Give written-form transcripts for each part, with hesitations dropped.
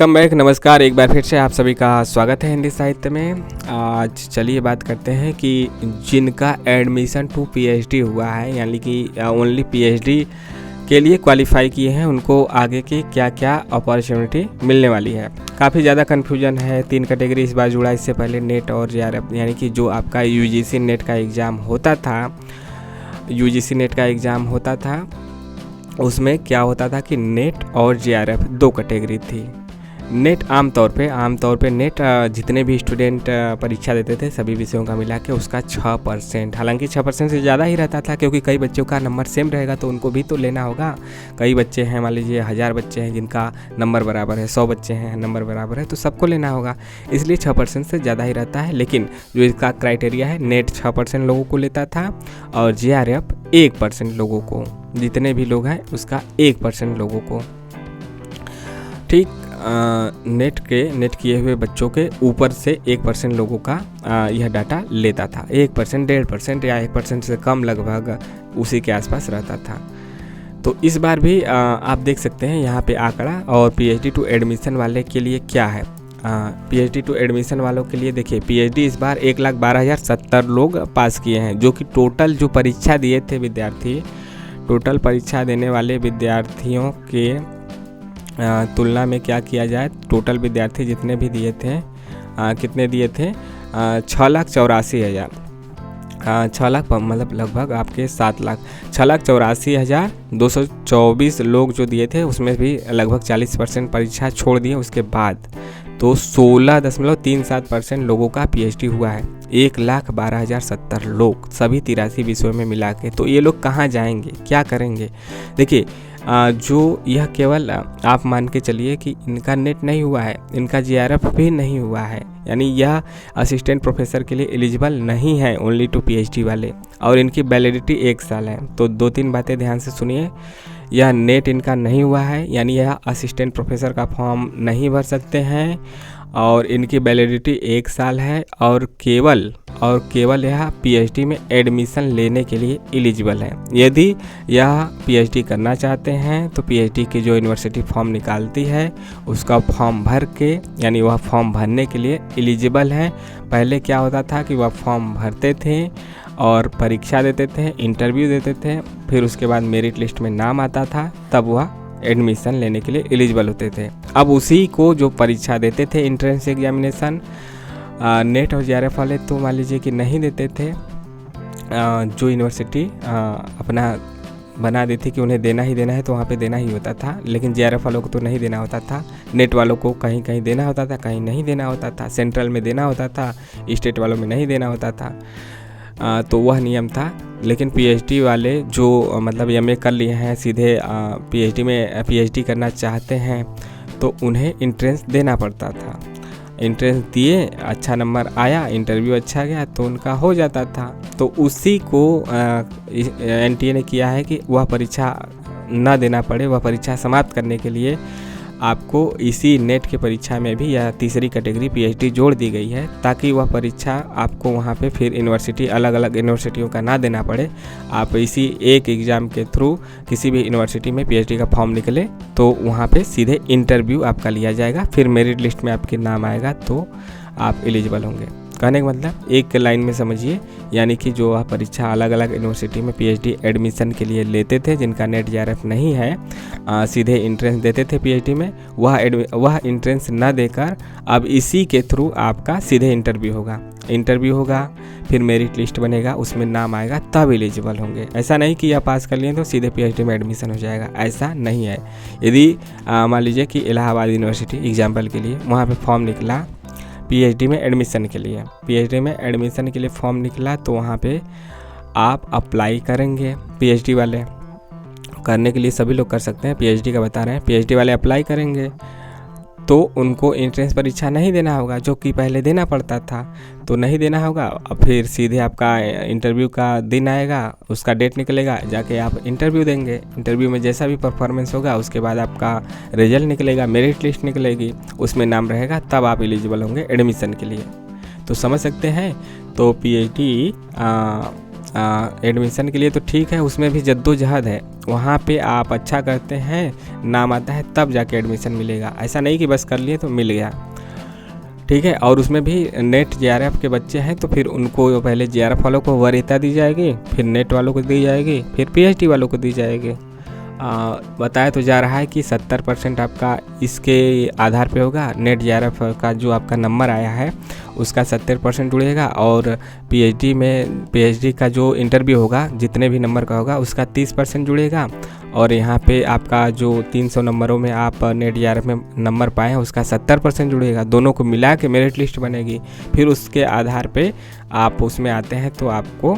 Welcome back. नमस्कार, एक बार फिर से आप सभी का स्वागत है हिंदी साहित्य में। आज चलिए बात करते हैं कि जिनका एडमिशन टू पीएचडी हुआ है, यानी कि ओनली पीएचडी के लिए क्वालिफाई किए हैं, उनको आगे की क्या क्या अपॉर्चुनिटी मिलने वाली है। काफ़ी ज़्यादा कन्फ्यूजन है। 3 कैटेगरी इस बार जुड़ा। इससे पहले नेट और जेआरएफ, यानी कि जो आपका यूजीसी नेट का एग्ज़ाम होता था, उसमें क्या होता था कि नेट और जेआरएफ 2 कैटेगरी थी। नेट आमतौर पे नेट जितने भी स्टूडेंट परीक्षा देते थे सभी विषयों का मिला के उसका 6%, हालांकि 6% से ज़्यादा ही रहता था, क्योंकि कई बच्चों का नंबर सेम रहेगा तो उनको भी तो लेना होगा। कई बच्चे हैं, मान लीजिए 1000 बच्चे हैं जिनका नंबर बराबर है, 100 बच्चे हैं नंबर बराबर है, तो सबको लेना होगा, इसलिए 6% से ज़्यादा ही रहता है। लेकिन जो इसका क्राइटेरिया है, नेट 6% लोगों को लेता था और जेआरएफ 1% लोगों को, जितने भी लोग हैं उसका 1% लोगों को। ठीक, नेट किए हुए बच्चों के ऊपर से 1% लोगों का यह डाटा लेता था। 1%, 1.5% या 1% से कम लगभग उसी के आसपास रहता था। तो इस बार भी आप देख सकते हैं यहाँ पे आंकड़ा। और पीएचडी टू एडमिशन वाले के लिए क्या है, पीएचडी टू एडमिशन वालों के लिए देखिए, पीएचडी इस बार 1,12,070 लोग पास किए हैं, जो कि टोटल जो परीक्षा दिए थे विद्यार्थी, टोटल परीक्षा देने वाले विद्यार्थियों के तुलना में क्या किया जाए, टोटल विद्यार्थी जितने भी दिए थे, कितने दिए थे, 6,84,000, 6 लाख मतलब लगभग आपके 7 लाख, 6,84,224 लोग जो दिए थे, उसमें भी लगभग 40% परीक्षा छोड़ दिए उसके बाद। तो 16.37% लोगों का पीएचडी हुआ है। 1,12,070 लोग, सभी 83 विषयों में मिला के। तो ये लोग कहाँ जाएंगे, क्या करेंगे? देखिए, जो यह केवल आप मान के चलिए कि इनका नेट नहीं हुआ है, इनका जेआरएफ भी नहीं हुआ है, यानी यह असिस्टेंट प्रोफेसर के लिए एलिजिबल नहीं है, ओनली टू पीएचडी वाले, और इनकी वैलिडिटी 1 साल है। तो 2-3 बातें ध्यान से सुनिए। यह नेट इनका नहीं हुआ है, यानी यह असिस्टेंट प्रोफेसर का फॉर्म नहीं भर सकते हैं, और इनकी वैलिडिटी 1 साल है, और केवल यह पीएचडी में एडमिशन लेने के लिए एलिजिबल है। यदि यह पीएचडी करना चाहते हैं तो पीएचडी की जो यूनिवर्सिटी फॉर्म निकालती है उसका फॉर्म भर के, यानी वह फॉर्म भरने के लिए एलिजिबल है। पहले क्या होता था कि वह फॉर्म भरते थे और परीक्षा देते थे, इंटरव्यू देते थे, फिर उसके बाद मेरिट लिस्ट में नाम आता था, तब वह एडमिशन लेने के लिए एलिजिबल होते थे। अब उसी को जो परीक्षा देते थे, एंट्रेंस एग्जामिनेशन, नेट और जेआरएफ वाले तो मान लीजिए कि नहीं देते थे। जो यूनिवर्सिटी अपना बना दी थी कि उन्हें देना ही देना है, तो वहाँ पे देना ही होता था, लेकिन जेआरएफ वालों को तो नहीं देना होता था। नेट वालों को कहीं कहीं देना होता था, कहीं नहीं देना होता था, सेंट्रल में देना होता था, स्टेट वालों में नहीं देना होता था। तो वह नियम था। लेकिन पीएचडी वाले जो मतलब एमए कर लिए हैं, सीधे पीएचडी करना चाहते हैं, तो उन्हें एंट्रेंस देना पड़ता था। एंट्रेंस दिए, अच्छा नंबर आया, इंटरव्यू अच्छा गया, तो उनका हो जाता था। तो उसी को एनटीए ने किया है कि वह परीक्षा ना देना पड़े। वह परीक्षा समाप्त करने के लिए आपको इसी नेट की परीक्षा में भी यह तीसरी कैटेगरी पीएचडी जोड़ दी गई है, ताकि वह परीक्षा आपको वहाँ पे फिर यूनिवर्सिटी, अलग अलग यूनिवर्सिटियों का ना देना पड़े। आप इसी एक एग्ज़ाम के थ्रू किसी भी यूनिवर्सिटी में पीएचडी का फॉर्म निकले तो वहाँ पे सीधे इंटरव्यू आपका लिया जाएगा, फिर मेरिट लिस्ट में आपके नाम आएगा तो आप एलिजिबल होंगे। कहने का मतलब एक लाइन में समझिए, यानी कि जो आप परीक्षा अलग अलग यूनिवर्सिटी में पीएचडी एडमिशन के लिए लेते थे, जिनका नेट जेआरएफ नहीं है, सीधे एंट्रेंस देते थे पीएचडी में, वह एंट्रेंस न देकर अब इसी के थ्रू आपका सीधे इंटरव्यू होगा, फिर मेरिट लिस्ट बनेगा, उसमें नाम आएगा, तब एलिजिबल होंगे। ऐसा नहीं कि आप पास कर लिए तो सीधे पीएचडी में एडमिशन हो जाएगा, ऐसा नहीं है। यदि मान लीजिए कि इलाहाबाद यूनिवर्सिटी एग्जाम्पल के लिए, वहाँ पर फॉर्म निकला पीएचडी में एडमिशन के लिए फॉर्म निकला, तो वहाँ पे आप अप्लाई करेंगे। पीएचडी वाले करने के लिए सभी लोग कर सकते हैं, पीएचडी का बता रहे हैं। पीएचडी वाले अप्लाई करेंगे तो उनको एंट्रेंस परीक्षा नहीं देना होगा, जो कि पहले देना पड़ता था, तो नहीं देना होगा। फिर सीधे आपका इंटरव्यू का दिन आएगा, उसका डेट निकलेगा, जाके आप इंटरव्यू देंगे। इंटरव्यू में जैसा भी परफॉर्मेंस होगा उसके बाद आपका रिजल्ट निकलेगा, मेरिट लिस्ट निकलेगी, उसमें नाम रहेगा, तब आप एलिजिबल होंगे एडमिशन के लिए। तो समझ सकते हैं। तो पीएचडी एडमिशन के लिए तो ठीक है, उसमें भी जद्दोजहद है। वहाँ पे आप अच्छा करते हैं, नाम आता है, तब जाके एडमिशन मिलेगा। ऐसा नहीं कि बस कर लिए तो मिल गया, ठीक है। और उसमें भी नेट जेआरएफ के बच्चे हैं तो फिर उनको पहले जेआरएफ वालों को वरीयता दी जाएगी, फिर नेट वालों को दी जाएगी, फिर पीएचडी वालों को दी जाएगी। बताया तो जा रहा है कि 70% आपका इसके आधार पे होगा। नेट जेआरएफ का जो आपका नंबर आया है उसका 70% जुड़ेगा, और पीएचडी का जो इंटरव्यू होगा जितने भी नंबर का होगा उसका 30% जुड़ेगा। और यहाँ पे आपका जो 300 नंबरों में आप नेट जेआरएफ में नंबर पाए हैं उसका 70% जुड़ेगा। दोनों को मिला के मेरिट लिस्ट बनेगी, फिर उसके आधार पे आप उसमें आते हैं तो आपको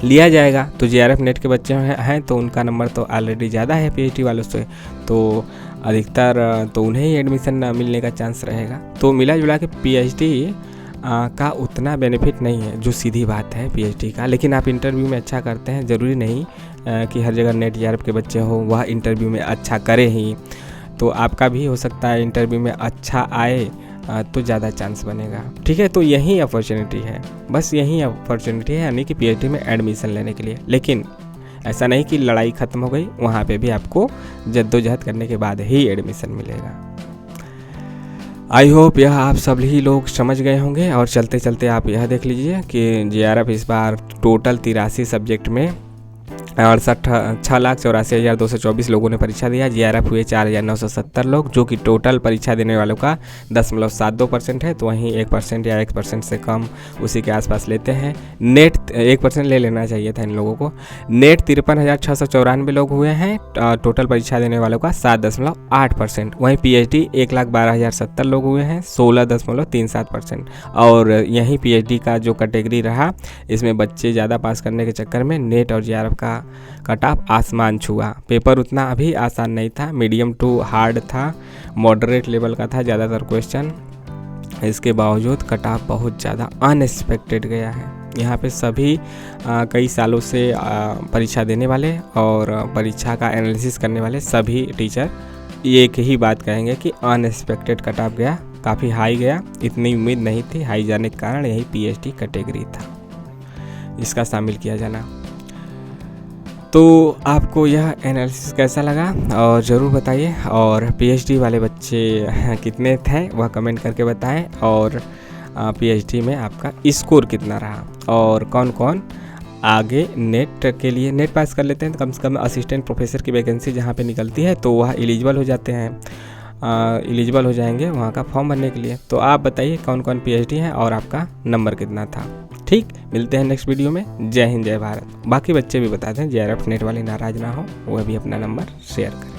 लिया जाएगा। तो जेआरएफ नेट के बच्चे हैं तो उनका नंबर तो ऑलरेडी ज़्यादा है पीएचडी वालों से, तो अधिकतर तो उन्हें ही एडमिशन मिलने का चांस रहेगा। तो मिला जुला के पीएचडी का उतना बेनिफिट नहीं है, जो सीधी बात है पीएचडी का। लेकिन आप इंटरव्यू में अच्छा करते हैं, ज़रूरी नहीं कि हर जगह नेट जेआरएफ के बच्चे हो वह इंटरव्यू में अच्छा करे ही, तो आपका भी हो सकता है इंटरव्यू में अच्छा आए तो ज़्यादा चांस बनेगा, ठीक है। तो यही अपॉर्चुनिटी है, बस यही अपॉर्चुनिटी है, यानी कि पीएचडी में एडमिशन लेने के लिए। लेकिन ऐसा नहीं कि लड़ाई ख़त्म हो गई, वहाँ पे भी आपको जद्दोजहद करने के बाद ही एडमिशन मिलेगा। आई होप यह आप सभी लोग समझ गए होंगे। और चलते चलते आप यह देख लीजिए कि जेआरएफ इस बार टोटल 83 सब्जेक्ट में 6,84,224 लोगों ने परीक्षा दिया। जेआरएफ हुए 4,970 लोग, जो कि टोटल परीक्षा देने वालों का 10.72% है। तो वहीं 1% या 1% से कम उसी के आसपास लेते हैं। नेट 1% ले लेना चाहिए था इन लोगों को। नेट 53,694 लोग हुए हैं, टोटल परीक्षा देने वालों का 7.8%। वहीं पीएचडी 1,12,070 लोग हुए हैं, 16.37%। और यहीं पीएचडी का जो कैटेगरी रहा, इसमें बच्चे ज़्यादा पास करने के चक्कर में नेट और जेआरएफ का कट ऑफ आसमान छुआ। पेपर उतना अभी आसान नहीं था, मीडियम टू हार्ड था, मॉडरेट लेवल का था ज़्यादातर क्वेश्चन। इसके बावजूद कट ऑफ बहुत ज़्यादा अनएक्सपेक्टेड गया है। यहाँ पे सभी कई सालों से परीक्षा देने वाले और परीक्षा का एनालिसिस करने वाले सभी टीचर एक ही बात कहेंगे कि अनएक्सपेक्टेड कट ऑफ गया, काफ़ी हाई गया। इतनी उम्मीद नहीं थी, हाई जाने के कारण यही पीएचडी कैटेगरी था इसका शामिल किया जाना। तो आपको यह एनालिसिस कैसा लगा और ज़रूर बताइए। और पीएचडी वाले बच्चे कितने थे वह कमेंट करके बताएं, और पीएचडी में आपका स्कोर कितना रहा, और कौन कौन आगे नेट के लिए नेट पास कर लेते हैं। तो कम से कम असिस्टेंट प्रोफेसर की वैकेंसी जहाँ पे निकलती है तो वह एलिजिबल हो जाते हैं, एलिजिबल हो जाएंगे वहाँ का फॉर्म भरने के लिए। तो आप बताइए कौन कौन पीएचडी है और आपका नंबर कितना था। ठीक, मिलते हैं नेक्स्ट वीडियो में। जय हिंद, जय भारत। बाकी बच्चे भी बताते हैं जेआरएफ नेट वाले नाराज़ ना हो, वह भी अपना नंबर शेयर करें।